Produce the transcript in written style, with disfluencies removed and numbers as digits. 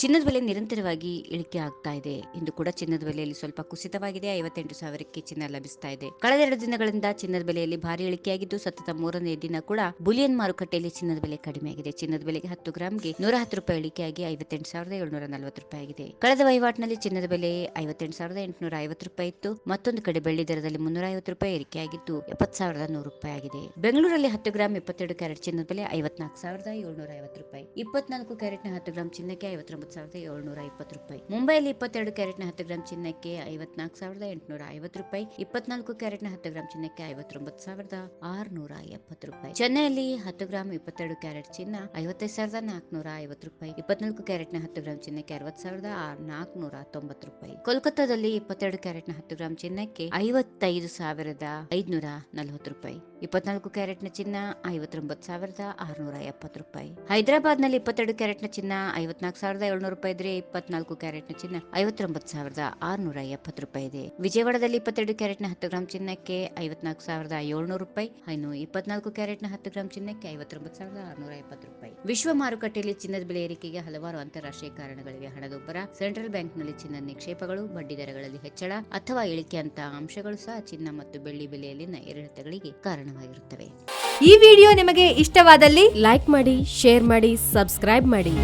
ಚಿನ್ನದ ಬೆಲೆ ನಿರಂತರವಾಗಿ ಇಳಿಕೆ ಆಗ್ತಾ ಇದೆ. ಇಂದು ಕೂಡ ಚಿನ್ನದ ಬೆಲೆಯಲ್ಲಿ ಸ್ವಲ್ಪ ಕುಸಿತವಾಗಿದೆ. 58,000ಕ್ಕೆ ಚಿನ್ನ ಲಭಿಸ್ತಾ ಇದೆ. ಕಳೆದ 2 ದಿನಗಳಿಂದ ಚಿನ್ನದ ಬೆಲೆಯಲ್ಲಿ ಭಾರಿ ಇಳಿಕೆಯಾಗಿದ್ದು, ಸತತ 3ನೇ ದಿನ ಕೂಡ ಬುಲಿಯನ್ ಮಾರುಕಟ್ಟೆಯಲ್ಲಿ ಚಿನ್ನದ ಬೆಲೆ ಕಡಿಮೆಯಾಗಿದೆ. ಚಿನ್ನದ ಬೆಲೆಗೆ 10 ಗ್ರಾಂಗೆ 110 ರೂಪಾಯಿ ಇಳಿಕೆಯಾಗಿ 58,740 ರೂಪಾಯಿ ಆಗಿದೆ. ಕಳೆದ ವಹಿವಾಟಿನಲ್ಲಿ ಚಿನ್ನದ ಬೆಲೆ 58,850 ರೂಪಾಯಿ ಇತ್ತು. ಮತ್ತೊಂದು ಕಡೆ ಬೆಳ್ಳಿ ದರದಲ್ಲಿ 350 ರೂಪಾಯಿ ಏರಿಕೆಯಾಗಿದ್ದು 70,100 ರೂಪಾಯಿ ಆಗಿದೆ. ಬೆಂಗಳೂರಲ್ಲಿ 10 ಗ್ರಾಂ 22 ಕ್ಯಾರೆಟ್ ಚಿನ್ನದ ಬೆಲೆ 54,750 ರೂಪಾಯಿ. 24 ಕ್ಯಾರೆಟ್ನ 10 ಗ್ರಾಂ ಚಿನ್ನಕ್ಕೆ 59,720 ರೂಪಾಯಿ. ಮುಂಬೈಯಲ್ಲಿ 22 ಕ್ಯಾರೆಟ್ನ 10 ಗ್ರಾಂ ಚಿನ್ನಕ್ಕೆ 54,850 ರೂಪಾಯಿ. 24 ಕ್ಯಾರೆಟ್ನ 10 ಗ್ರಾಂ ಚಿನ್ನಕ್ಕೆ 59,670 ರೂಪಾಯಿ. ಚೆನ್ನೈಯಲ್ಲಿ 10 ಗ್ರಾಂ 22 ಕ್ಯಾರೆಟ್ ಚಿನ್ನ 55,450 ರೂಪಾಯಿ. 24 ಕ್ಯಾರೆಟ್ನ 10 ಗ್ರಾಂ ಚಿನ್ನಕ್ಕೆ 60,490 ರೂಪಾಯಿ. ಕೋಲ್ಕತ್ತಾದಲ್ಲಿ 22 ಕ್ಯಾರೆಟ್ನ 10 ಗ್ರಾಂ ಚಿನ್ನಕ್ಕೆ 55,540 ರೂಪಾಯಿ. 24 ಕ್ಯಾರೆಟ್ನ ಚಿನ್ನ 59,670 ರೂಪಾಯಿ. ಹೈದರಾಬಾದ್ನಲ್ಲಿ 22 ಕ್ಯಾರೆಟ್ನ ಚಿನ್ನ 54,700 ರೂಪಾಯಿ ಇದ್ರೆ 24 ಕ್ಯಾರೆಟ್ನ ಚಿನ್ನ 59,670 ರೂಪಾಯಿ ಇದೆ. ವಿಜಯವಾಡದಲ್ಲಿ 22 ಕ್ಯಾರೆಟ್ನ 10 ಗ್ರಾಂ ಚಿನ್ನಕ್ಕೆ 54,700 ರೂಪಾಯಿ. ಇನ್ನು 24 ಕ್ಯಾರೆಟ್ನ 10 ಗ್ರಾಂ ಚಿನ್ನಕ್ಕೆ 59,670 ರೂಪಾಯಿ. ವಿಶ್ವ ಮಾರುಕಟ್ಟೆಯಲ್ಲಿ ಚಿನ್ನದ ಬೆಲೆ ಏರಿಕೆಗೆ ಹಲವಾರು ಅಂತಾರಾಷ್ಟ್ರೀಯ ಕಾರಣಗಳಿವೆ. ಹಣದುಬ್ಬರ, ಸೆಂಟ್ರಲ್ ಬ್ಯಾಂಕ್ನಲ್ಲಿ ಚಿನ್ನದ ನಿಕ್ಷೇಪಗಳು, ಬಡ್ಡಿ ದರಗಳಲ್ಲಿ ಹೆಚ್ಚಳ ಅಥವಾ ಇಳಿಕೆ ಅಂತ ಅಂಶಗಳು ಸಹ ಚಿನ್ನ ಮತ್ತು ಬೆಳ್ಳಿ ಬೆಲೆಯಲ್ಲಿನ ಏರಿಳಿತಗಳಿಗೆ ಕಾರಣವಾಗಿರುತ್ತವೆ. ಈ ವಿಡಿಯೋ ನಿಮಗೆ ಇಷ್ಟವಾದಲ್ಲಿ ಲೈಕ್ ಮಾಡಿ, ಶೇರ್ ಮಾಡಿ, ಸಬ್ಸ್ಕ್ರೈಬ್ ಮಾಡಿ.